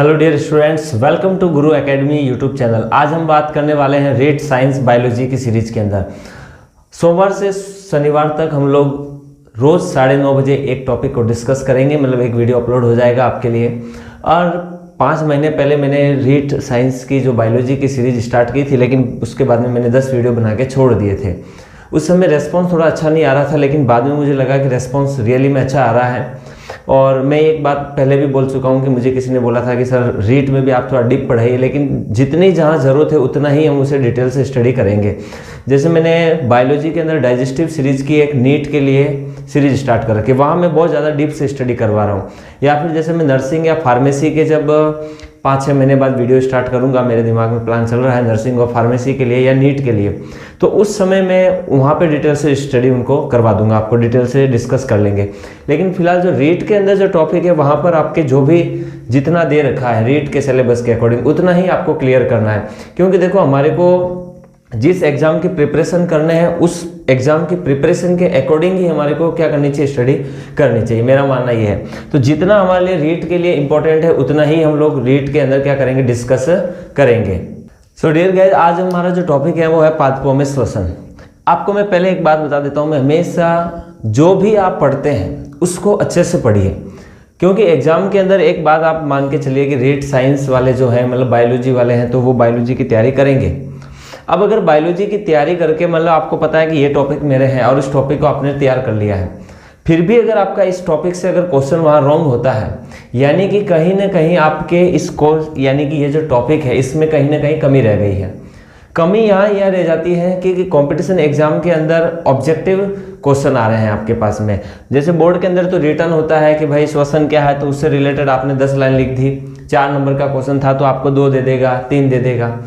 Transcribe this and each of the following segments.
Hello dear students, welcome to Guru academy YouTube channel. आज हम बात करने वाले हैं रेट साइंस बायोलॉजी की सीरीज के अंदर। सोमवार से शनिवार तक हम लोग रोज 9:30 बजे एक टॉपिक को डिस्कस करेंगे, मतलब एक वीडियो अपलोड हो जाएगा आपके लिए। और 5 महीने पहले मैंने रेट साइंस की जो बायोलॉजी की सीरीज स्टार्ट की थी, लेकिन उसके बाद में मैंने 10 वीडियो बना के छोड़ दिए थे। उस समय रेस्पॉन्स थोड़ा अच्छा नहीं आ रहा था, लेकिन बाद में मुझे लगा कि रेस्पॉन्स रियली में अच्छा आ रहा है। और मैं एक बात पहले भी बोल चुका हूँ कि मुझे किसी ने बोला था कि सर रीट में भी आप थोड़ा डीप पढ़ाइए, लेकिन जितनी जहाँ ज़रूरत है उतना ही हम उसे डिटेल से स्टडी करेंगे। जैसे मैंने बायोलॉजी के अंदर डाइजेस्टिव सीरीज की एक नीट के लिए सीरीज स्टार्ट कर रखी है, वहाँ मैं बहुत ज़्यादा डीप से स्टडी करवा रहा हूँ। या फिर जैसे मैं नर्सिंग या फार्मेसी के जब 5-6 महीने बाद वीडियो स्टार्ट करूंगा, मेरे दिमाग में प्लान चल रहा है नर्सिंग और फार्मेसी के लिए या नीट के लिए, तो उस समय मैं वहाँ पे डिटेल से स्टडी उनको करवा दूंगा, आपको डिटेल से डिस्कस कर लेंगे। लेकिन फिलहाल जो रीट के अंदर जो टॉपिक है वहाँ पर आपके जो भी जितना दे रखा है रीट के सिलेबस के अकॉर्डिंग उतना ही आपको क्लियर करना है। क्योंकि देखो, हमारे को जिस एग्जाम की प्रिपरेशन करने हैं उस एग्जाम की प्रिपरेशन के अकॉर्डिंग ही हमारे को क्या करनी चाहिए, स्टडी करनी चाहिए। मेरा मानना ये है। तो जितना हमारे लिए रीट के लिए इंपॉर्टेंट है उतना ही हम लोग रीट के अंदर क्या करेंगे, डिस्कस करेंगे। सो डियर गाइस, आज हमारा जो टॉपिक है वो है पादपों में श्वसन। आपको मैं पहले एक बात बता देता हूँ, मैं हमेशा जो भी आप पढ़ते हैं उसको अच्छे से पढ़िए। क्योंकि एग्जाम के अंदर एक बात आप मान के चलिए कि रेट साइंस वाले जो है, मतलब बायोलॉजी वाले हैं, तो वो बायोलॉजी की तैयारी करेंगे। अब अगर बायोलॉजी की तैयारी करके मतलब आपको पता है कि ये टॉपिक मेरे हैं और इस टॉपिक को आपने तैयार कर लिया है, फिर भी अगर आपका इस टॉपिक से अगर क्वेश्चन वहाँ रॉन्ग होता है, यानी कि कहीं ना कहीं आपके इस कोर्स यानी कि ये जो टॉपिक है इसमें कहीं ना कहीं कमी रह गई है। कमी यहाँ यह रह जाती है कि कंपटीशन एग्जाम के अंदर ऑब्जेक्टिव क्वेश्चन आ रहे हैं आपके पास में। जैसे बोर्ड के अंदर तो रिटर्न होता है कि भाई श्वसन क्या है, तो उससे रिलेटेड आपने 10 लाइन लिख दी, 4 नंबर का क्वेश्चन था तो आपको 2 दे देगा, 3 दे देगा।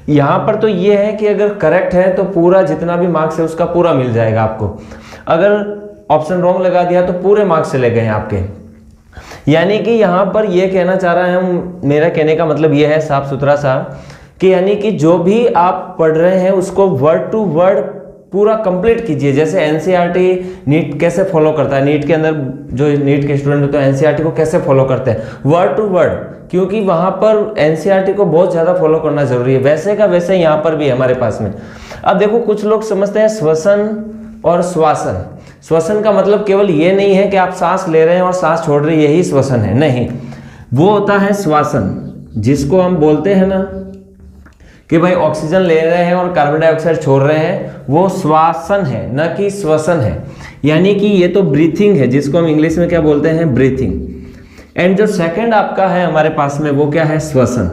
यहाँ पर तो ये है कि अगर करेक्ट है तो पूरा जितना भी मार्क्स है उसका पूरा मिल जाएगा आपको। अगर ऑप्शन रॉन्ग लगा दिया तो पूरे मार्क्स चले गए आपके। यानी कि यहाँ पर ये कहना चाह रहा है, मेरा कहने का मतलब ये है साफ सुथरा सा, कि यानी कि जो भी आप पढ़ रहे हैं उसको वर्ड टू वर्ड पूरा कंप्लीट कीजिए। जैसे एनसीईआरटी नीट कैसे फॉलो करता है, नीट के अंदर जो नीट के स्टूडेंट होते हैं एनसीईआरटी को कैसे फॉलो करते हैं, वर्ड टू वर्ड, क्योंकि वहां पर एनसीईआरटी को बहुत ज्यादा फॉलो करना जरूरी है। वैसे का वैसे यहाँ पर भी हमारे पास में। अब देखो, कुछ लोग समझते हैं श्वसन और श्वासन। श्वसन का मतलब केवल ये नहीं है कि आप सांस ले रहे हैं और सांस छोड़ रहे हैं, यही श्वसन है, नहीं। वो होता है श्वासन, जिसको हम बोलते हैं ना कि भाई ऑक्सीजन ले रहे हैं और कार्बन डाइऑक्साइड छोड़ रहे हैं, वो श्वासन है, न कि श्वसन है। यानी कि ये तो ब्रीथिंग है, जिसको हम इंग्लिश में क्या बोलते हैं, ब्रीथिंग। एंड जो सेकंड आपका है हमारे पास में, वो क्या है, श्वसन।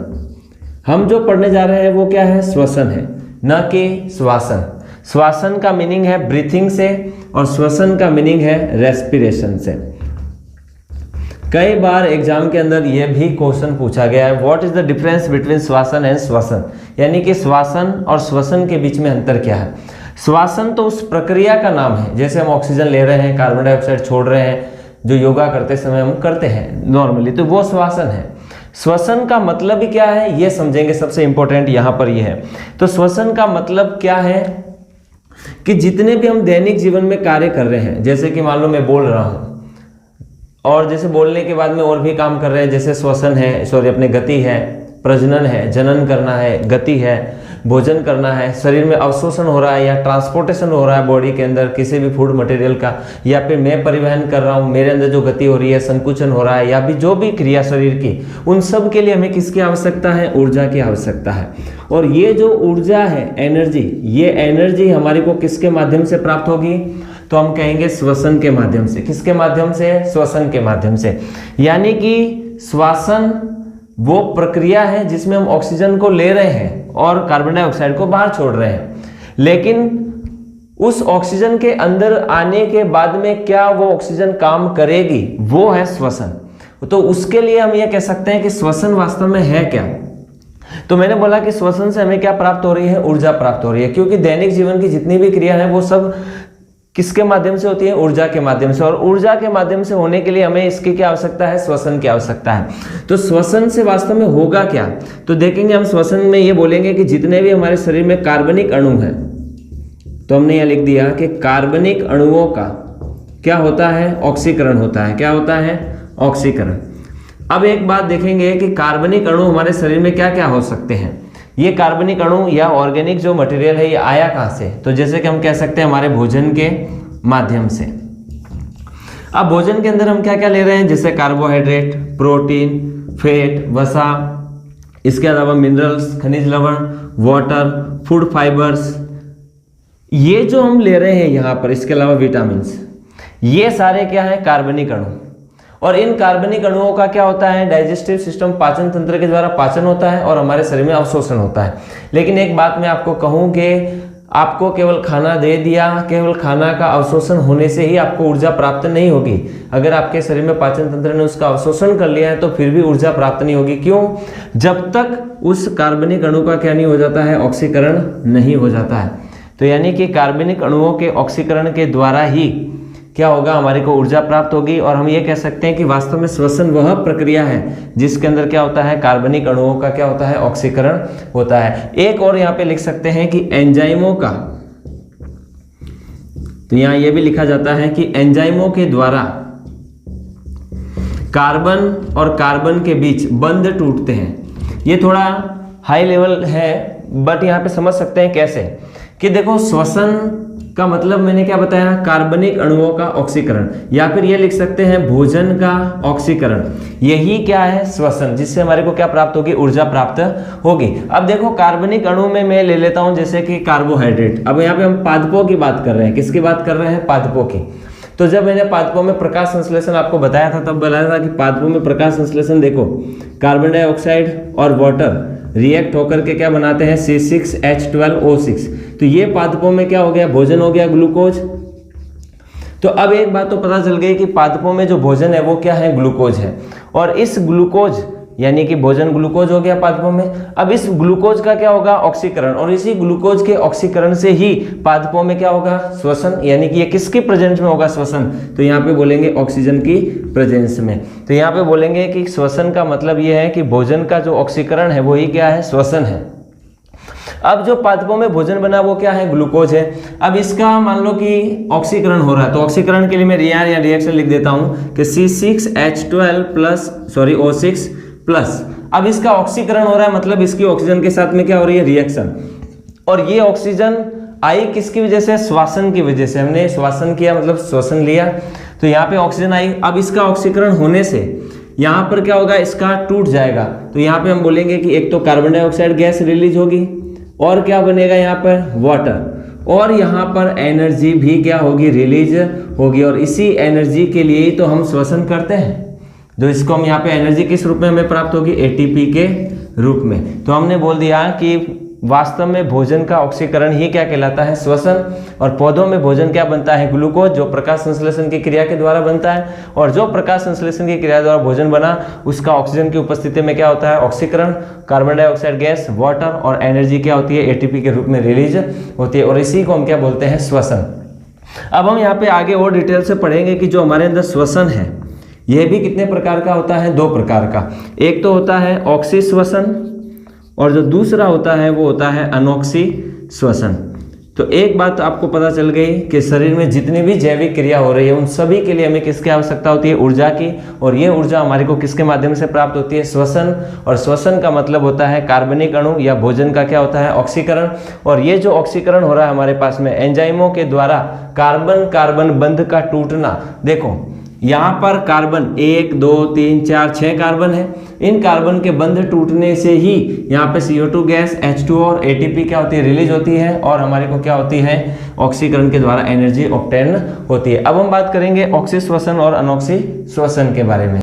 हम जो पढ़ने जा रहे हैं वो क्या है, श्वसन है, न कि श्वासन। श्वासन का मीनिंग है ब्रीथिंग से और श्वसन का मीनिंग है रेस्पिरेशन से। कई बार एग्जाम के अंदर यह भी क्वेश्चन पूछा गया है, what is the difference between श्वासन एंड श्वसन, यानी कि श्वासन और श्वसन के बीच में अंतर क्या है। श्वासन तो उस प्रक्रिया का नाम है, जैसे हम ऑक्सीजन ले रहे हैं, कार्बन डाइऑक्साइड छोड़ रहे हैं, जो योगा करते समय हम करते हैं नॉर्मली, तो वो श्वासन है। श्वसन का मतलब ही क्या है ये समझेंगे, सबसे इंपॉर्टेंट यहाँ पर ये है। तो श्वसन का मतलब क्या है कि जितने भी हम दैनिक जीवन में कार्य कर रहे हैं, जैसे कि मान लो मैं बोल रहा हूँ और जैसे बोलने के बाद में और भी काम कर रहे हैं, जैसे श्वसन है, सॉरी अपने गति है, प्रजनन है, जनन करना है, गति है, भोजन करना है, शरीर में अवशोषण हो रहा है या ट्रांसपोर्टेशन हो रहा है बॉडी के अंदर किसी भी फूड मटेरियल का, या फिर मैं परिवहन कर रहा हूँ, मेरे अंदर जो गति हो रही है, संकुचन हो रहा है, या भी जो भी क्रिया शरीर की, उन सब के लिए हमें किसकी आवश्यकता है, ऊर्जा की आवश्यकता है। और ये जो ऊर्जा है, एनर्जी, ये एनर्जी हमारे को किसके माध्यम से प्राप्त होगी, तो हम कहेंगे श्वसन के माध्यम से। किसके माध्यम से, श्वसन के माध्यम से। यानी कि श्वासन वो प्रक्रिया है जिसमें हम ऑक्सीजन को ले रहे हैं और कार्बन डाइऑक्साइड को बाहर छोड़ रहे हैं, लेकिन उस ऑक्सीजन के अंदर आने के बाद में क्या वो ऑक्सीजन काम करेगी, वो है श्वसन। तो उसके लिए हम ये कह सकते हैं कि श्वसन वास्तव में है क्या। तो मैंने बोला कि श्वसन से हमें क्या प्राप्त हो रही है, ऊर्जा प्राप्त हो रही है, क्योंकि दैनिक जीवन की जितनी भी क्रिया है वो सब किसके माध्यम से होती है, ऊर्जा के माध्यम से। और ऊर्जा के माध्यम से होने के लिए हमें इसकी क्या आवश्यकता है, श्वसन की आवश्यकता है। तो श्वसन से वास्तव में होगा क्या, तो देखेंगे हम श्वसन में ये बोलेंगे कि जितने भी हमारे शरीर में कार्बनिक अणु हैं, तो हमने यह लिख दिया कि कार्बनिक अणुओं का क्या होता है, ऑक्सीकरण होता है। क्या होता है, ऑक्सीकरण। अब एक बात देखेंगे कि कार्बनिक अणु हमारे शरीर में क्या क्या हो सकते हैं। ये कार्बनिक अणु या ऑर्गेनिक जो मटेरियल है ये आया कहाँ से, तो जैसे कि हम कह सकते हैं हमारे भोजन के माध्यम से। अब भोजन के अंदर हम क्या क्या ले रहे हैं, जैसे कार्बोहाइड्रेट, प्रोटीन, फैट, वसा, इसके अलावा मिनरल्स, खनिज लवण, वाटर, फूड फाइबर्स, ये जो हम ले रहे हैं यहाँ पर, इसके अलावा विटामिन, ये सारे क्या है, कार्बनिक अणु। और इन कार्बनिक अणुओं का क्या होता है, डाइजेस्टिव सिस्टम, पाचन तंत्र के द्वारा पाचन होता है और हमारे शरीर में अवशोषण होता है। लेकिन एक बात मैं आपको कहूँ कि आपको केवल खाना दे दिया, केवल खाना का अवशोषण होने से ही आपको ऊर्जा प्राप्त नहीं होगी। अगर आपके शरीर में पाचन तंत्र ने उसका अवशोषण कर लिया है तो फिर भी ऊर्जा प्राप्त नहीं होगी। क्यों? जब तक उस कार्बनिक अणु का क्या नहीं हो जाता है, ऑक्सीकरण नहीं हो जाता है। तो यानी कि कार्बनिक अणुओं के ऑक्सीकरण के द्वारा ही क्या होगा, हमारे को ऊर्जा प्राप्त होगी। और हम ये कह सकते हैं कि वास्तव में श्वसन वह प्रक्रिया है जिसके अंदर क्या होता है, कार्बनिक अणुओं का क्या होता है, ऑक्सीकरण होता है। एक और यहाँ पे लिख सकते हैं कि एंजाइमों का, तो यहाँ ये भी लिखा जाता है कि एंजाइमों के द्वारा कार्बन और कार्बन के बीच बंध टूटते हैं। ये थोड़ा हाई लेवल है बट यहाँ पे समझ सकते हैं कैसे, कि देखो श्वसन का मतलब मैंने क्या बताया, कार्बनिक अणुओं का ऑक्सीकरण, या फिर ये लिख सकते हैं भोजन का ऑक्सीकरण। यही क्या है, श्वसन, जिससे हमारे को क्या प्राप्त होगी, ऊर्जा प्राप्त होगी। अब देखो कार्बनिक अणु में मैं ले लेता हूं जैसे कि कार्बोहाइड्रेट। अब यहाँ पे हम पादपों की बात कर रहे हैं, किसकी बात कर रहे हैं, पादपों की। तो जब मैंने पादपों में प्रकाश संश्लेषण आपको बताया था, तब बताया था कि पादपों में प्रकाश संश्लेषण देखो, कार्बन डाइऑक्साइड और वाटर रिएक्ट होकर के क्या बनाते हैं, C6H12O6। तो ये पादपों में क्या हो गया, भोजन हो गया, ग्लूकोज। तो अब एक बात तो पता चल गई कि पादपों में जो भोजन है वो क्या है, ग्लूकोज है। और इस ग्लूकोज यानी कि भोजन ग्लूकोज हो गया पादपों में। अब इस ग्लूकोज का क्या होगा, ऑक्सीकरण, और इसी ग्लूकोज के ऑक्सीकरण से ही पादपों में क्या होगा, श्वसन, यानी कि ये किसकी प्रेजेंस में होगा, श्वसन। तो यहाँ पे बोलेंगे ऑक्सीजन की प्रेजेंस में। तो यहाँ पे बोलेंगे कि श्वसन का मतलब ये है कि भोजन का जो ऑक्सीकरण है वही क्या है, श्वसन है। अब जो पादपों में भोजन बना वो क्या है, ग्लूकोज है। अब इसका मान लो कि ऑक्सीकरण हो रहा है, तो ऑक्सीकरण के लिए मैं रिएक्शन लिख देता हूँ कि C6H12+O6 प्लस। अब इसका ऑक्सीकरण हो रहा है, मतलब इसकी ऑक्सीजन के साथ में क्या हो रही है, रिएक्शन। और ये ऑक्सीजन आई किसकी वजह से, श्वसन की वजह से। हमने श्वसन किया मतलब श्वसन लिया, तो यहाँ पे ऑक्सीजन आई। अब इसका ऑक्सीकरण होने से यहाँ पर क्या होगा, इसका टूट जाएगा। तो यहाँ पे हम बोलेंगे कि एक तो कार्बन डाइऑक्साइड गैस रिलीज होगी और क्या बनेगा यहाँ पर, वाटर, और यहाँ पर एनर्जी भी क्या होगी, रिलीज होगी। और इसी एनर्जी के लिए ही तो हम श्वसन करते हैं, जो इसको हम यहाँ पे एनर्जी किस रूप में हमें प्राप्त होगी, ATP के रूप में। तो हमने बोल दिया कि वास्तव में भोजन का ऑक्सीकरण ही क्या कहलाता है, श्वसन। और पौधों में भोजन क्या बनता है, ग्लूकोज, जो प्रकाश संश्लेषण की क्रिया के द्वारा बनता है। और जो प्रकाश संश्लेषण की क्रिया द्वारा भोजन बना उसका ऑक्सीजन की उपस्थिति में क्या होता है, ऑक्सीकरण, कार्बन डाइऑक्साइड गैस, वाटर और एनर्जी क्या होती है, ATP के रूप में रिलीज होती है। और इसी को हम क्या बोलते हैं, श्वसन। अब हम यहाँ पे आगे और डिटेल से पढ़ेंगे कि जो हमारे अंदर श्वसन है यह भी कितने प्रकार का होता है, 2 प्रकार का। एक तो होता है ऑक्सी श्वसन और जो दूसरा होता है वो होता है अनॉक्सी श्वसन। तो एक बात आपको पता चल गई कि शरीर में जितनी भी जैविक क्रिया हो रही है उन सभी के लिए हमें किसकी आवश्यकता होती है, ऊर्जा की। और ये ऊर्जा हमारे को किसके माध्यम से प्राप्त होती है, श्वसन। और श्वसन का मतलब होता है कार्बनिक अणु या भोजन का क्या होता है, ऑक्सीकरण। और ये जो ऑक्सीकरण हो रहा है हमारे पास में एंजाइमों के द्वारा कार्बन कार्बन बंध का टूटना। देखो यहाँ पर कार्बन 1 2 3 4 6 कार्बन है। इन कार्बन के बंध टूटने से ही यहाँ पे CO2 गैस, H2O और ATP क्या होती है, रिलीज होती है। और हमारे को क्या होती है, ऑक्सीकरण के द्वारा एनर्जी ऑब्टेन होती है। अब हम बात करेंगे ऑक्सी श्वसन और अनॉक्सी श्वसन के बारे में।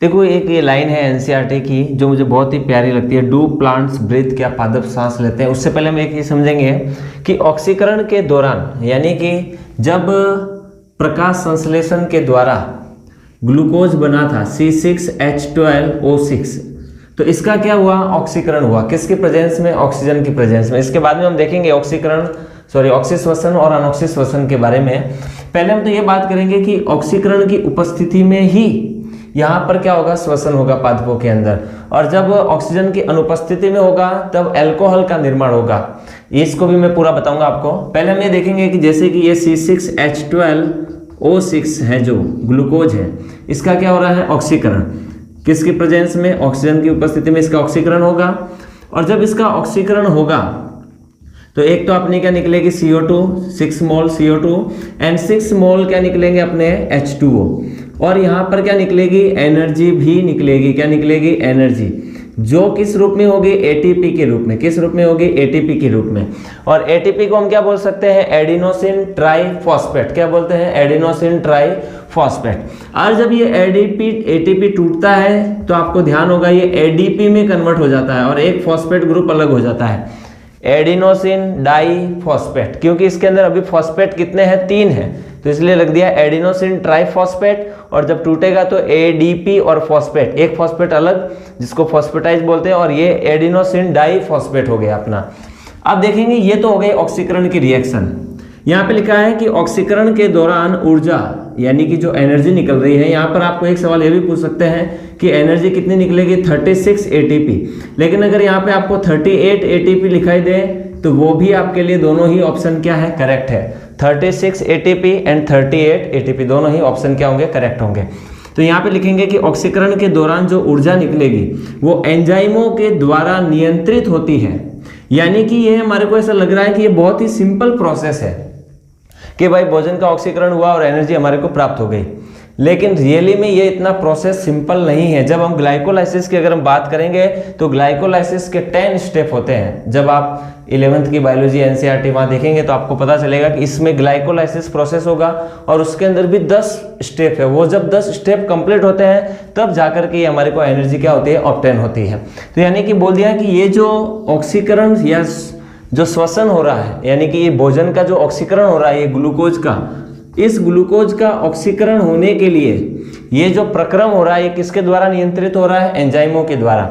देखो एक ये लाइन है NCERT की जो मुझे बहुत ही प्यारी लगती है, डू प्लांट्स ब्रीथ, क्या पादप सांस लेते हैं। उससे पहले हम एक ये समझेंगे कि ऑक्सीकरण के दौरान यानी कि जब प्रकाश संश्लेषण के द्वारा ग्लूकोज बना था C6H12O6, तो इसका क्या हुआ, ऑक्सीकरण हुआ। किसकी प्रेजेंस में, ऑक्सीजन की प्रेजेंस में। इसके बाद में हम देखेंगे ऑक्सी श्वसन और अनॉक्सी श्वसन के बारे में। पहले हम तो ये बात करेंगे कि ऑक्सीकरण की उपस्थिति में ही यहाँ पर क्या होगा, श्वसन होगा पादपों के अंदर। और जब ऑक्सीजन की अनुपस्थिति में होगा तब अल्कोहल का निर्माण होगा। इसको भी मैं पूरा बताऊंगा आपको। पहले हम ये देखेंगे कि जैसे कि ये C6H12O6 है जो ग्लूकोज है, इसका क्या हो रहा है, ऑक्सीकरण। किसकी प्रेजेंस में? ऑक्सीजन की उपस्थिति में इसका ऑक्सीकरण होगा। और जब इसका ऑक्सीकरण होगा तो एक तो अपनी क्या निकलेगी CO2 6 मोल CO2 एंड 6 मोल क्या निकलेंगे अपने H2O। और यहाँ पर क्या निकलेगी? एनर्जी भी निकलेगी। क्या निकलेगी? एनर्जी, जो किस रूप में होगी? ATP के रूप में। किस रूप में होगी? ATP के रूप में। और ATP को हम क्या बोल सकते हैं? Adenosine triphosphate. क्या बोलते हैं? Adenosine triphosphate. और जब ये ATP टूटता है तो आपको ध्यान होगा ये ADP में कन्वर्ट हो जाता है और एक फॉस्फेट ग्रुप अलग हो जाता है, एडिनोसिन डाइफॉस्फेट। क्योंकि इसके अंदर अभी फॉस्फेट कितने हैं? 3 हैं, तो इसलिए लग दिया एडिनोसिन ट्राइफॉस्फेट। और जब टूटेगा तो ADP और फॉस्फेट, एक फॉस्फेट अलग जिसको फॉस्फेटाइज बोलते हैं, और ये एडिनोसिन डाइफॉस्फेट हो गया अपना। अब देखेंगे ये तो हो गई ऑक्सीकरण की रिएक्शन। यहाँ पे लिखा है कि ऑक्सीकरण के दौरान ऊर्जा यानी कि जो एनर्जी निकल रही है, यहाँ पर आपको एक सवाल ये भी पूछ सकते हैं कि एनर्जी कितनी निकलेगी? 36 ATP। लेकिन अगर यहाँ पे आपको 38 ATP लिखाई दे तो वो भी आपके लिए दोनों ही ऑप्शन क्या है? करेक्ट है। 36 ATP एंड 38 ATP दोनों ही ऑप्शन क्या होंगे? करेक्ट होंगे। तो यहाँ पे लिखेंगे कि ऑक्सीकरण के दौरान जो ऊर्जा निकलेगी वो एंजाइमों के द्वारा नियंत्रित होती है। यानी कि ये हमारे को ऐसा लग रहा है कि ये बहुत ही सिंपल प्रोसेस है कि भाई भोजन का ऑक्सीकरण हुआ और एनर्जी हमारे को प्राप्त हो गई, लेकिन रियली में ये इतना प्रोसेस सिंपल नहीं है। जब हम ग्लाइकोलाइसिस की अगर हम बात करेंगे तो ग्लाइकोलाइसिस के 10 स्टेप होते हैं। जब आप 11th की बायोलॉजी NCERT वहाँ देखेंगे तो आपको पता चलेगा कि इसमें ग्लाइकोलाइसिस प्रोसेस होगा और उसके अंदर भी 10 स्टेप है। वो जब 10 स्टेप कंप्लीट होते हैं तब जाकर के ये हमारे को एनर्जी क्या होती है? ऑब्टेन होती है। तो यानी कि बोल दिया कि ये जो ऑक्सीकरण या जो श्वसन हो रहा है, यानी कि ये भोजन का जो ऑक्सीकरण हो रहा है, ये ग्लूकोज का, इस ग्लूकोज का ऑक्सीकरण होने के लिए ये जो प्रक्रम हो रहा है ये किसके द्वारा नियंत्रित हो रहा है? एंजाइमों के द्वारा।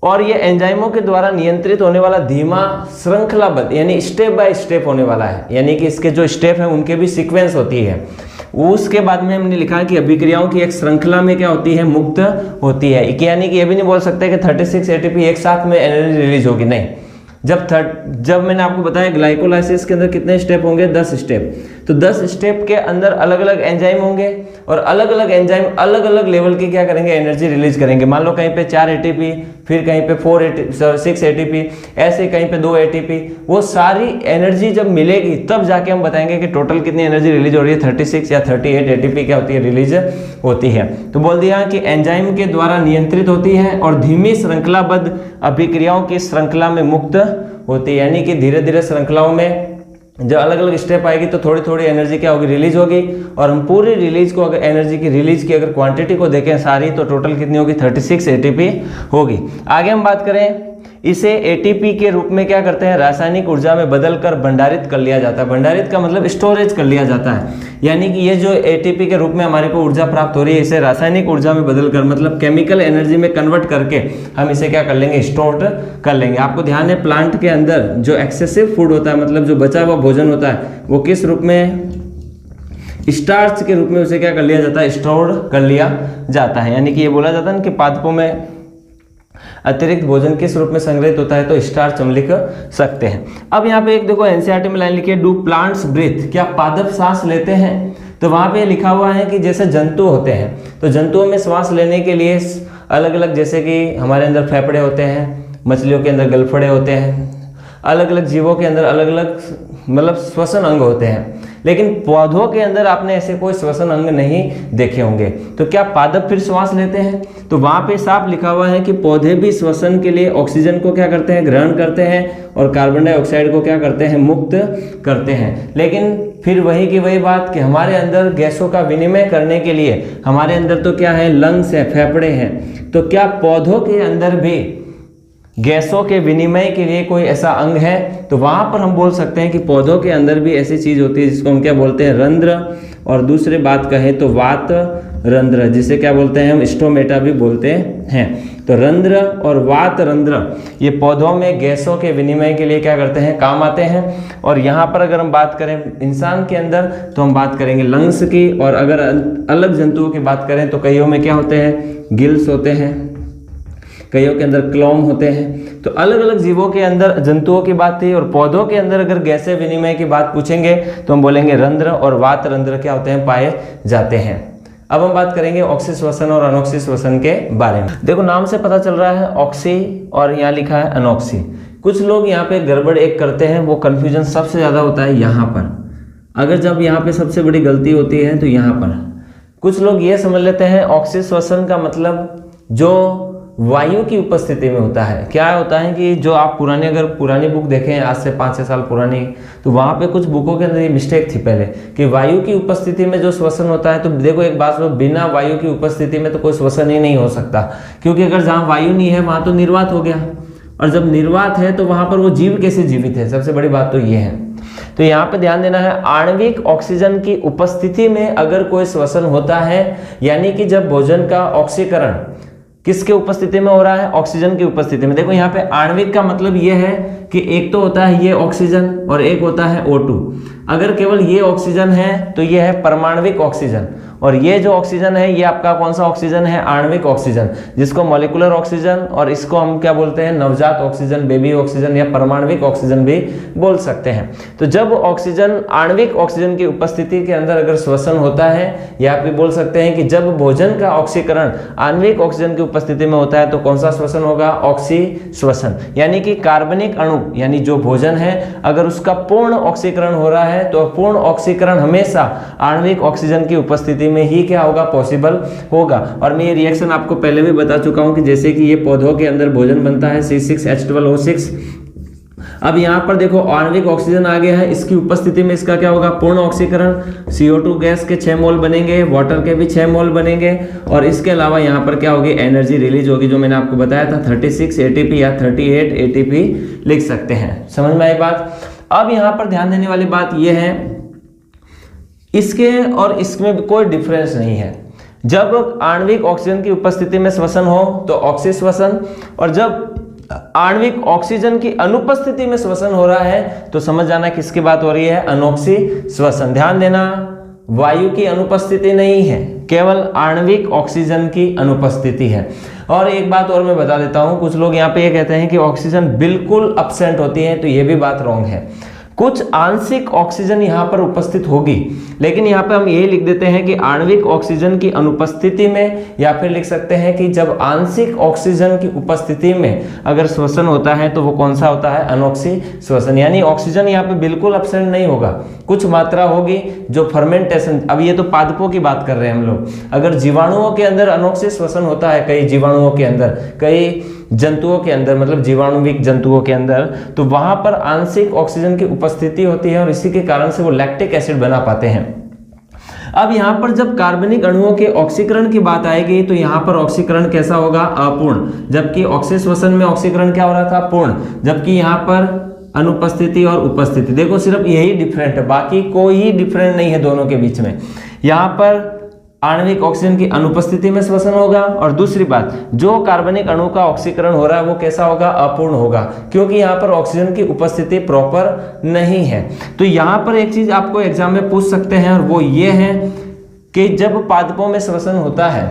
और ये एंजाइमों के द्वारा नियंत्रित होने वाला धीमा श्रृंखलाबद्ध यानी स्टेप बाय स्टेप होने वाला है, यानी कि इसके जो स्टेप हैं उनके भी सीक्वेंस होती है। उसके बाद में हमने लिखा है कि अभिक्रियाओं की एक श्रृंखला में क्या होती है? मुक्त होती है। यानी कि ये भी नहीं बोल सकते कि 36 ATP एक साथ में एनर्जी रिलीज होगी, नहीं। जब मैंने आपको बताया ग्लाइकोलाइसिस के अंदर कितने स्टेप होंगे? 10 स्टेप। तो 10 स्टेप के अंदर अलग अलग एंजाइम होंगे और अलग अलग एंजाइम अलग अलग लेवल की क्या करेंगे? एनर्जी रिलीज करेंगे। मान लो कहीं पे 4 ATP, फिर कहीं पे 6 ATP, ऐसे कहीं पे 2 ATP। वो सारी एनर्जी जब मिलेगी तब जाके हम बताएंगे कि टोटल कितनी एनर्जी रिलीज हो रही है। 36 या 38 ATP क्या होती है? रिलीज होती है। तो बोल दिया कि एंजाइम के द्वारा नियंत्रित होती है और धीमी श्रृंखलाबद्ध अभिक्रियाओं की श्रृंखला में मुक्त होती है। यानी कि धीरे धीरे श्रृंखलाओं में जब अलग अलग स्टेप आएगी तो थोड़ी थोड़ी एनर्जी क्या होगी? रिलीज होगी। और हम पूरी रिलीज को, अगर एनर्जी की रिलीज की अगर क्वांटिटी को देखें सारी, तो टोटल कितनी होगी? 36 ATP होगी। आगे हम बात करें, इसे ATP के रूप में क्या करते हैं? रासायनिक ऊर्जा में बदलकर भंडारित कर लिया जाता है। भंडारित का मतलब स्टोरेज कर लिया जाता है। यानी कि ये जो ATP के रूप में हमारे को ऊर्जा प्राप्त हो रही है, इसे रासायनिक ऊर्जा में बदलकर मतलब केमिकल एनर्जी में कन्वर्ट करके हम इसे क्या कर लेंगे? स्टोर कर लेंगे। आपको ध्यान है प्लांट के अंदर जो एक्सेसिव फूड होता है, मतलब जो बचा हुआ भोजन होता है, वो किस रूप में? स्टार्च के रूप में उसे क्या कर लिया जाता है? स्टोर कर लिया जाता है। यानी कि ये बोला जाता है कि पादपों में अतिरिक्त भोजन किस रूप में संग्रहित होता है? तो स्टार्च हम लिख सकते हैं। अब यहाँ पे एक देखो NCERT में लाइन लिखी है, डू प्लांट्स ब्रीथ? क्या पादप सांस लेते हैं? तो वहाँ पे लिखा हुआ है कि जैसे जंतु होते हैं, तो जंतुओं में श्वास लेने के लिए अलग अलग, जैसे कि हमारे अंदर फेफड़े होते हैं, मछलियों के अंदर गलफड़े होते हैं, अलग अलग जीवों के अंदर अलग अलग मतलब श्वसन अंग होते हैं। लेकिन पौधों के अंदर आपने ऐसे कोई श्वसन अंग नहीं देखे होंगे। तो क्या पादप फिर श्वास लेते हैं? तो वहाँ पे साफ लिखा हुआ है कि पौधे भी श्वसन के लिए ऑक्सीजन को क्या करते हैं? ग्रहण करते हैं और कार्बन डाइऑक्साइड को क्या करते हैं? मुक्त करते हैं। लेकिन फिर वही की वही बात कि हमारे अंदर गैसों का विनिमय करने के लिए हमारे अंदर तो क्या है? लंग्स है, फेफड़े हैं। तो क्या पौधों के अंदर भी गैसों के विनिमय के लिए कोई ऐसा अंग है? तो वहां पर हम बोल सकते हैं कि पौधों के अंदर भी ऐसी चीज होती है जिसको हम क्या बोलते हैं? रंध्र। और दूसरी बात कहें तो वात रंध्र, जिसे क्या बोलते हैं? हम स्टोमेटा भी बोलते हैं। तो रंध्र और वात रंध्र ये पौधों में गैसों के विनिमय के लिए क्या करते हैं? काम आते हैं। और यहाँ पर अगर हम बात करें इंसान के अंदर तो हम बात करेंगे लंग्स की, और अगर अलग जंतुओं की बात करें तो कईयों में क्या होते हैं? गिल्स होते हैं, कईयों के अंदर क्लोम होते हैं। तो अलग अलग जीवों के अंदर जंतुओं की बात थी, और पौधों के अंदर अगर गैसीय विनिमय की बात पूछेंगे तो हम बोलेंगे रंध्र और वात रंध्र क्या होते हैं? पाए जाते हैं। अब हम बात करेंगे ऑक्सी श्वसन और अनॉक्सी श्वसन के बारे में। देखो नाम से पता चल रहा है ऑक्सी और यहाँ लिखा है अनॉक्सी। कुछ लोग यहाँ पे गड़बड़ एक करते हैं, वो कन्फ्यूजन सबसे ज़्यादा होता है यहाँ पर। अगर जब यहाँ पे सबसे बड़ी गलती होती है तो यहाँ पर कुछ लोग ये समझ लेते हैं ऑक्सी श्वसन का मतलब जो वायु की उपस्थिति में होता है। क्या होता है कि जो आप अगर पुरानी बुक देखें आज से 5-6 साल पुरानी, तो वहाँ पे कुछ बुकों के अंदर ये मिस्टेक थी पहले कि वायु की उपस्थिति में जो श्वसन होता है। तो देखो एक बात, बिना वायु की उपस्थिति में तो कोई श्वसन ही नहीं हो सकता, क्योंकि अगर जहाँ वायु नहीं है वहाँ तो निर्वात हो गया, और जब निर्वात है तो वहाँ पर वो जीव कैसे जीवित है। सबसे बड़ी बात तो ये है। तो यहाँ पे ध्यान देना है, आणविक ऑक्सीजन की उपस्थिति में अगर कोई श्वसन होता है, यानी कि जब भोजन का ऑक्सीकरण किसके उपस्थिति में हो रहा है, ऑक्सीजन की उपस्थिति में। देखो यहाँ पे आणविक का मतलब ये है कि एक तो होता है ये ऑक्सीजन और एक होता है O2। अगर केवल ये ऑक्सीजन है तो ये है परमाणविक ऑक्सीजन, और ये जो ऑक्सीजन है ये आपका कौन सा ऑक्सीजन है, आणविक ऑक्सीजन, जिसको मॉलिक्यूलर ऑक्सीजन और इसको हम क्या बोलते हैं, नवजात ऑक्सीजन, बेबी ऑक्सीजन या परमाणविक ऑक्सीजन भी बोल सकते हैं। तो जब ऑक्सीजन, आणविक ऑक्सीजन की उपस्थिति के अंदर अगर श्वसन होता है, या आप भी बोल सकते हैं कि जब भोजन का ऑक्सीकरण आणविक ऑक्सीजन की उपस्थिति में होता है तो कौन सा श्वसन होगा, ऑक्सी श्वसन। यानी कि कार्बनिक अणु यानी जो भोजन है अगर उसका पूर्ण ऑक्सीकरण हो रहा है तो पूर्ण ऑक्सीकरण हमेशा आणविक ऑक्सीजन की उपस्थिति में ही क्या होगा, पॉसिबल होगा। और मैं ये रिएक्शन आपको पहले भी बता चुका हूं कि जैसे कि ये पौधों के अंदर भोजन बनता है C6H12O6। अब यहाँ पर देखो आणविक ऑक्सीजन आ गया है, इसकी उपस्थिति में इसका क्या होगा, पूर्ण ऑक्सीकरण। CO2 गैस के 6 मोल बनेंगे, वाटर के भी 6 मोल बनेंगे, और इसके अलावा यहाँ पर क्या होगी, एनर्जी रिलीज होगी, जो मैंने आपको बताया था 36 ATP या 38 ATP लिख सकते हैं। समझ में आई बात। अब यहाँ पर ध्यान देने वाली बात यह है, इसके और इसमें कोई डिफरेंस नहीं है। जब आणविक ऑक्सीजन की उपस्थिति में श्वसन हो तो ऑक्सी श्वसन, और जब आणविक ऑक्सीजन की अनुपस्थिति में श्वसन हो रहा है तो समझ जाना किसकी बात हो रही है, अनॉक्सी श्वसन। ध्यान देना, वायु की अनुपस्थिति नहीं है, केवल आणविक ऑक्सीजन की अनुपस्थिति है। और एक बात और मैं बता देता हूं, कुछ लोग यहाँ पे ये कहते हैं कि ऑक्सीजन बिल्कुल अब्सेंट होती है, तो ये भी बात रॉन्ग है। कुछ आंशिक ऑक्सीजन यहाँ पर उपस्थित होगी, लेकिन यहाँ पे हम यही लिख देते हैं कि आणविक ऑक्सीजन की अनुपस्थिति में, या फिर लिख सकते हैं कि जब आंशिक ऑक्सीजन की उपस्थिति में अगर श्वसन होता है तो वो कौन सा होता है, अनॉक्सी श्वसन। यानी ऑक्सीजन यहाँ पे बिल्कुल अब्सेंट नहीं होगा, कुछ मात्रा होगी जो फर्मेंटेशन। अब ये तो पादपों की बात कर रहे हैं हम लोग। अगर जीवाणुओं के अंदर अनॉक्सी श्वसन होता है, कई जीवाणुओं के अंदर, कई जंतुओं के अंदर, मतलब जीवाणुविक जंतुओं के अंदर, तो वहां पर आंशिक ऑक्सीजन की उपस्थिति होती है और इसी के कारण से वो लैक्टिक एसिड बना पाते हैं। अब यहाँ पर जब कार्बनिक अणुओं के ऑक्सीकरण की बात आएगी तो यहाँ पर ऑक्सीकरण कैसा होगा, अपूर्ण। जबकि ऑक्सी श्वसन में ऑक्सीकरण क्या हो रहा था, पूर्ण। जबकि यहाँ पर अनुपस्थिति और उपस्थिति, देखो सिर्फ यही डिफरेंट है, बाकी कोई डिफरेंट नहीं है दोनों के बीच में। यहाँ पर आणविक ऑक्सीजन की अनुपस्थिति में श्वसन होगा, और दूसरी बात, जो कार्बनिक अणु का ऑक्सीकरण हो रहा है वो कैसा होगा, अपूर्ण होगा, क्योंकि यहाँ पर ऑक्सीजन की उपस्थिति प्रॉपर नहीं है। तो यहाँ पर एक चीज आपको एग्जाम में पूछ सकते हैं, और वो ये है कि जब पादपों में श्वसन होता है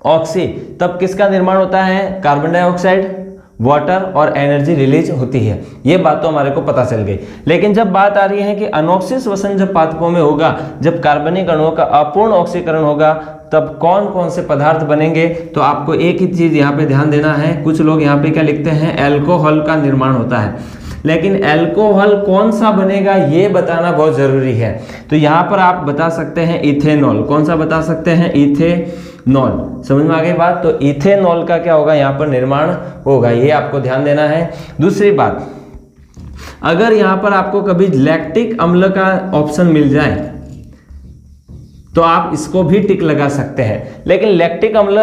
ऑक्सी, तब किसका निर्माण होता है, कार्बन डाइऑक्साइड, वाटर और एनर्जी रिलीज होती है। ये बात तो हमारे को पता चल गई। लेकिन जब बात आ रही है कि अनॉक्सी श्वसन जब पादपों में होगा, जब कार्बनिक अणुओं का अपूर्ण ऑक्सीकरण होगा, तब कौन कौन से पदार्थ बनेंगे, तो आपको एक ही चीज यहाँ पे ध्यान देना है। कुछ लोग यहाँ पे क्या लिखते हैं, एल्कोहल का निर्माण होता है, लेकिन एल्कोहल कौन सा बनेगा ये बताना बहुत जरूरी है। तो यहाँ पर आप बता सकते हैं इथेनॉल। कौन सा बता सकते हैं, इथेनॉल। समझ में आ गई बात। तो इथेनॉल का क्या होगा, यहाँ पर निर्माण होगा, ये आपको ध्यान देना है। दूसरी बात, अगर यहाँ पर आपको कभी लैक्टिक अम्ल का ऑप्शन मिल जाए तो आप इसको भी टिक लगा सकते हैं, लेकिन लैक्टिक अम्ल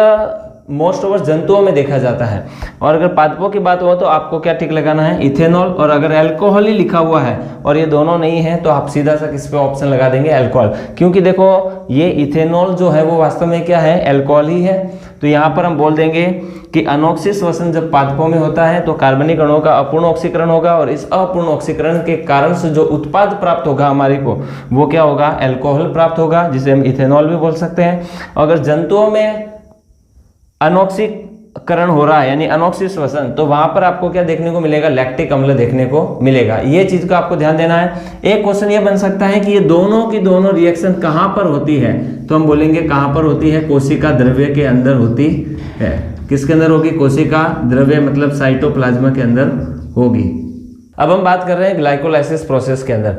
मोस्ट ओवर जंतुओं में देखा जाता है। और अगर पादपों की बात हो तो आपको क्या टिक लगाना है, इथेनॉल। और अगर अल्कोहल ही लिखा हुआ है और ये दोनों नहीं है तो आप सीधा सा किस पे ऑप्शन लगा देंगे, अल्कोहल। क्योंकि देखो ये इथेनॉल जो है वो वास्तव में क्या है, अल्कोहल ही है। तो यहाँ पर हम बोल देंगे कि अनॉक्सी श्वसन जब पादपों में होता है तो कार्बनिक अणुओं का अपूर्ण ऑक्सीकरण होगा, और इस अपूर्ण ऑक्सीकरण के कारण से जो उत्पाद प्राप्त होगा हमारे को वो क्या होगा, अल्कोहल प्राप्त होगा, जिसे हम इथेनॉल भी बोल सकते हैं। अगर जंतुओं में अनॉक्सी करण हो रहा है यानी अनॉक्सी श्वसन, तो वहां पर आपको क्या देखने को मिलेगा, लैक्टिक अम्ल देखने को मिलेगा। ये चीज को आपको ध्यान देना है। एक क्वेश्चन ये बन सकता है कि ये दोनों की दोनों रिएक्शन कहां पर होती है, तो हम बोलेंगे कहां पर होती है, कोशिका द्रव्य के अंदर होती है। किसके अंदर होगी, कोशिका द्रव्य मतलब साइटोप्लाज्मा के अंदर होगी। अब हम बात कर रहे हैं ग्लाइकोलाइसिस प्रोसेस के अंदर।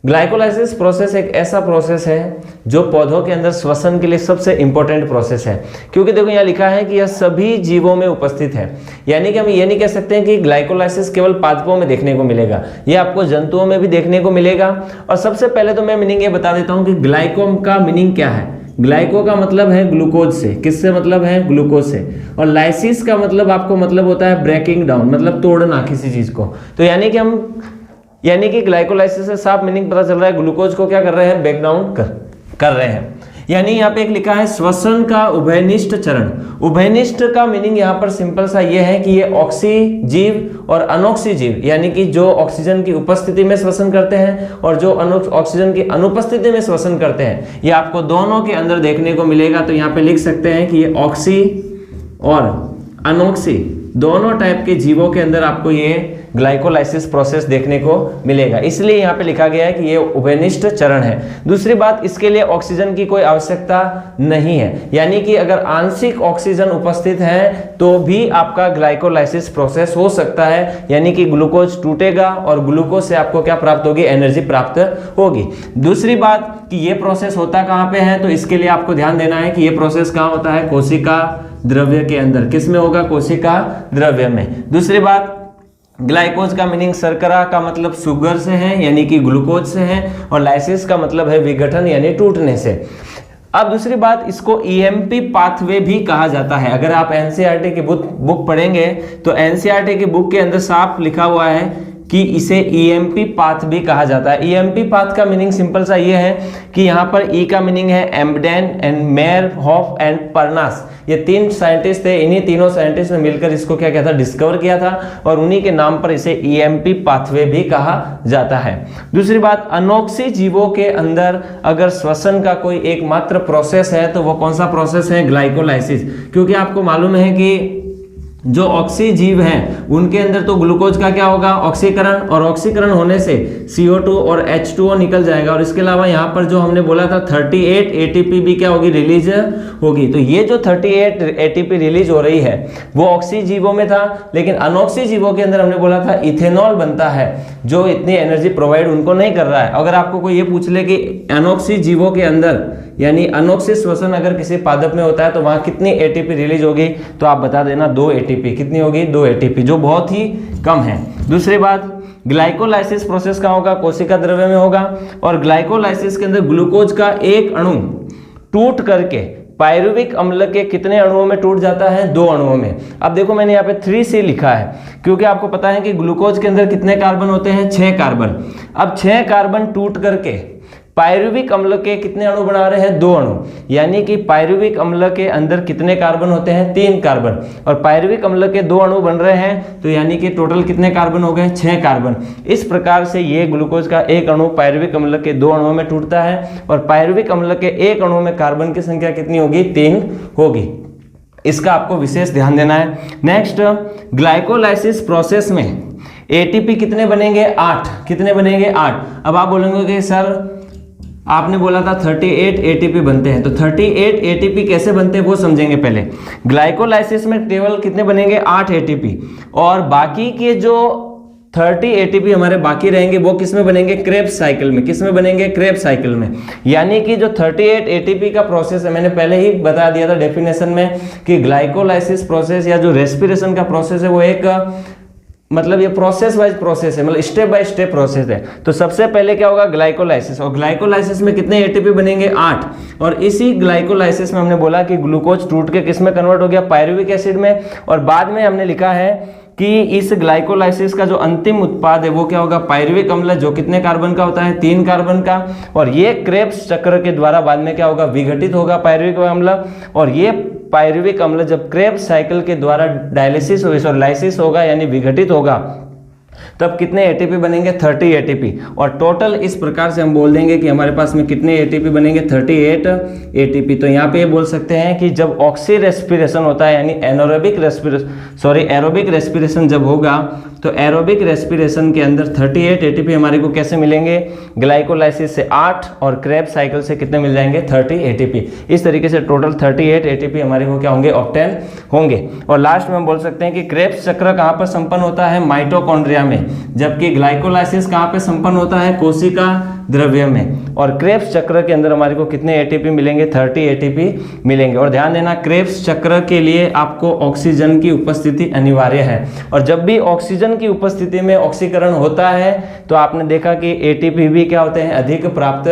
ग्लाइकोलाइसिस प्रोसेस एक ऐसा प्रोसेस है जो पौधों के अंदर श्वसन के लिए सबसे इंपॉर्टेंट प्रोसेस है, क्योंकि देखो यहाँ लिखा है कि यह सभी जीवों में उपस्थित है। यानी कि हम ये नहीं कह सकते हैं कि ग्लाइकोलाइसिस केवल पादपों में देखने को मिलेगा, ये आपको जंतुओं में भी देखने को मिलेगा। और सबसे पहले तो मैं मीनिंग ये बता देता हूँ कि ग्लाइको का मीनिंग क्या है। ग्लाइको का मतलब है ग्लूकोज से, किससे मतलब है, ग्लूकोज से। और लाइसिस का मतलब आपको मतलब होता है ब्रेकिंग डाउन, मतलब तोड़ना किसी चीज को। तो यानी कि ग्लाइकोलाइसिस से साफ मीनिंग पता चल रहा है, ग्लूकोज को क्या कर रहे हैं, ब्रेक डाउन कर रहे हैं। यानी यहाँ पे एक लिखा है श्वसन का उभयनिष्ठ चरण। उभयनिष्ठ का मीनिंग यहाँ पर सिंपल सा ये है कि ये ऑक्सीजीव और अनऑक्सीजीव, यानी कि जो ऑक्सीजन की उपस्थिति में श्वसन करते हैं और जो ऑक्सीजन की अनुपस्थिति में श्वसन करते हैं, ये आपको दोनों के अंदर देखने को मिलेगा। तो यहाँ पे लिख सकते हैं कि ये ऑक्सी और अनऑक्सी दोनों टाइप के जीवों के अंदर आपको ये ग्लाइकोलाइसिस प्रोसेस देखने को मिलेगा, इसलिए यहाँ पे लिखा गया है कि ये उभयनिष्ठ चरण है। दूसरी बात, इसके लिए ऑक्सीजन की कोई आवश्यकता नहीं है, यानी कि अगर आंशिक ऑक्सीजन उपस्थित है तो भी आपका ग्लाइकोलाइसिस प्रोसेस हो सकता है, यानी कि ग्लूकोज टूटेगा और ग्लूकोज से आपको क्या प्राप्त होगी, एनर्जी प्राप्त होगी। दूसरी बात कि ये प्रोसेस होता कहाँ पे है, तो इसके लिए आपको ध्यान देना है कि ये प्रोसेस कहाँ होता है, कोशिका द्रव्य के अंदर। किस में होगा, कोशिका द्रव्य में। दूसरी बात, ग्लाइकोज का मीनिंग शर्करा का मतलब शुगर से है, यानी कि ग्लूकोज से है, और लाइसिस का मतलब है विघटन यानी टूटने से। अब दूसरी बात, इसको ईएमपी पाथवे भी कहा जाता है। अगर आप एनसीईआरटी की बुक पढ़ेंगे तो एनसीईआरटी की बुक के अंदर साफ लिखा हुआ है कि इसे ईएमपी पाथ भी कहा जाता है। ईएमपी पाथ का मीनिंग सिंपल सा ये है कि यहाँ पर ई का मीनिंग है एम्बडेन एंड मेयर हॉफ एंड परनास। ये तीन साइंटिस्ट थे, इन्हीं तीनों साइंटिस्ट ने मिलकर इसको क्या किया था, डिस्कवर किया था, और उन्हीं के नाम पर इसे ईएमपी पाथवे भी कहा जाता है। दूसरी बात, अनॉक्सी जीवों के अंदर अगर श्वसन का कोई एकमात्र प्रोसेस है तो वो कौन सा प्रोसेस है, ग्लाइकोलाइसिस। क्योंकि आपको मालूम है कि जो ऑक्सीजीव हैं उनके अंदर तो ग्लूकोज का क्या होगा, ऑक्सीकरण, और ऑक्सीकरण होने से CO2 और H2O निकल जाएगा। और इसके अलावा यहाँ पर जो हमने बोला था 38 ATP भी क्या होगी, रिलीज होगी। तो ये जो 38 ATP रिलीज हो रही है वो ऑक्सीजीवों में था, लेकिन अनऑक्सीजीवों के अंदर हमने बोला था इथेनॉल बनता है जो इतनी एनर्जी प्रोवाइड उनको नहीं कर रहा है। अगर आपको कोई ये पूछ ले कि अनऑक्सीजीवों के अंदर यानी अनॉक्सी श्वसन अगर किसी पादप में होता है तो वहां कितनी ATP रिलीज होगी, तो आप बता देना 2 ATP। कितनी होगी, 2 ATP, जो बहुत ही कम है। दूसरी बात, ग्लाइकोलाइसिस प्रोसेस का होगा, कोशिका द्रव्य में होगा, और ग्लाइकोलाइसिस के अंदर ग्लूकोज का एक अणु टूट करके पायरुविक अम्ल के कितने अणुओं में टूट जाता है, 2 अणुओं में। अब देखो मैंने यहाँ पे 3C लिखा है, क्योंकि आपको पता है कि ग्लूकोज के अंदर कितने कार्बन होते हैं, 6 कार्बन। अब 6 कार्बन टूट करके पायरुविक अम्ल के कितने अणु बना रहे हैं, 2 अणु। यानी कि पायरुविक अम्ल के अंदर कितने कार्बन होते हैं, 3 कार्बन, और पायरुविक अम्ल के 2 अणु बन रहे हैं, तो यानी कि टोटल कितने कार्बन हो गए, 6 कार्बन। इस प्रकार से ये ग्लूकोज का एक अणु पायरुविक अम्ल के 2 अणुओं में टूटता है, और पायरुविक अम्ल के एक अणु में कार्बन की संख्या कितनी होगी, 3 होगी। इसका आपको विशेष ध्यान देना है। नेक्स्ट, ग्लाइकोलाइसिस प्रोसेस में ATP कितने बनेंगे, 8। कितने बनेंगे, 8। अब आप बोलेंगे कि सर आपने बोला था 38 ATP बनते हैं, तो 38 ATP कैसे बनते हैं वो समझेंगे पहले। ग्लाइकोलाइसिस में केवल कितने बनेंगे, 8 ATP, और बाकी के जो 30 ATP हमारे बाकी रहेंगे वो किस में बनेंगे, क्रेब्स साइकिल में। किस में बनेंगे, क्रेब्स साइकिल में। यानी कि जो 38 ATP का प्रोसेस है, मैंने पहले ही बता दिया था डेफिनेशन में कि ग्लाइकोलाइसिस प्रोसेस या जो रेस्पिरेशन का प्रोसेस है वो एक मतलब ये प्रोसेस वाइज प्रोसेस है, मतलब स्टेप बाय स्टेप प्रोसेस है। तो सबसे पहले क्या होगा, ग्लाइकोलाइसिस, और ग्लाइकोलाइसिस में कितने ATP बनेंगे, 8। और इसी ग्लाइकोलाइसिस में हमने बोला कि ग्लूकोज टूट के किस में कन्वर्ट हो गया, पायरुविक एसिड में। और बाद में हमने लिखा है कि इस ग्लाइकोलाइसिस का जो अंतिम उत्पाद है वो क्या होगा, पायरुविक अम्ल, जो कितने कार्बन का होता है, 3 कार्बन का। और ये क्रेब्स चक्र के द्वारा बाद में क्या होगा, विघटित होगा पायरुविक अम्ल। और ये पायरुविक अम्ल जब क्रेब्स साइकिल के द्वारा डायलिसिस और लाइसिस होगा यानी विघटित होगा, तब कितने एटीपी बनेंगे, 30 एटीपी। और टोटल इस प्रकार से हम बोल देंगे कि हमारे पास में कितने एटीपी बनेंगे, 38 एटीपी। तो यहाँ पे ये बोल सकते हैं कि जब ऑक्सी रेस्पिरेशन होता है यानी एरोबिक रेस्पिरेशन जब होगा तो एरोबिक रेस्पिरेशन के अंदर 38 एटीपी हमारे को कैसे मिलेंगे, ग्लाइकोलाइसिस से 8 और क्रेब्स साइकिल से कितने मिल जाएंगे, 30 एटीपी। इस तरीके से टोटल 38 एटीपी हमारे को क्या होंगे, ऑब्टेन होंगे। और लास्ट में हम बोल सकते हैं कि क्रेब्स चक्र कहाँ पर संपन्न होता है, माइटोकॉन्ड्रिया में, जबकि ग्लाइकोलाइसिस कहाँ पे संपन्न होता है, कोशिका द्रव्य में। और क्रेब्स चक्र के अंदर हमारे को कितने एटीपी मिलेंगे, 30 एटीपी मिलेंगे। और ध्यान देना, क्रेब्स चक्र के लिए आपको ऑक्सीजन की उपस्थिति अनिवार्य है। और जब भी ऑक्सीजन की उपस्थिति में ऑक्सीकरण होता है तो आपने देखा कि एटीपी भी क्या होते हैं, अधिक प्राप्त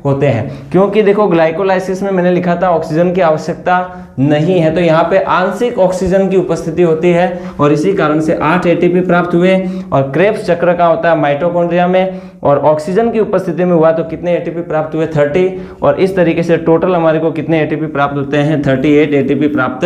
होते हैं। क्योंकि देखो ग्लाइकोलाइसिस में मैंने लिखा था ऑक्सीजन की आवश्यकता नहीं है, तो यहाँ पे आंशिक ऑक्सीजन की उपस्थिति होती है और इसी कारण से 8 एटीपी प्राप्त हुए। और क्रेब्स चक्र का होता है माइटोकॉन्ड्रिया में और ऑक्सीजन की उपस्थिति में हुआ तो कितने एटीपी प्राप्त हुए, 30। और इस तरीके से टोटल हमारे को कितने एटीपी प्राप्त होते हैं, 38 एटीपी प्राप्त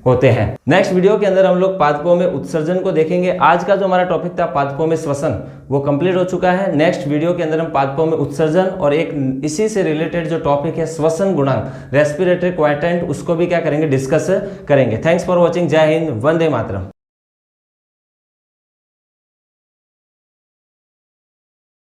होते हैं। नेक्स्ट वीडियो के अंदर हम लोग पादपों में उत्सर्जन को देखेंगे। आज का जो हमारा टॉपिक था पादपों में श्वसन, वो कंप्लीट हो चुका है। नेक्स्ट वीडियो के अंदर हम पादपों में उत्सर्जन और एक इसी से रिलेटेड जो टॉपिक है श्वसन गुणांक, रेस्पिरेटरी क्वाइटेंट, उसको भी क्या करेंगे, डिस्कस करेंगे। Thanks for watching. जय हिंद, वंदे मातरम।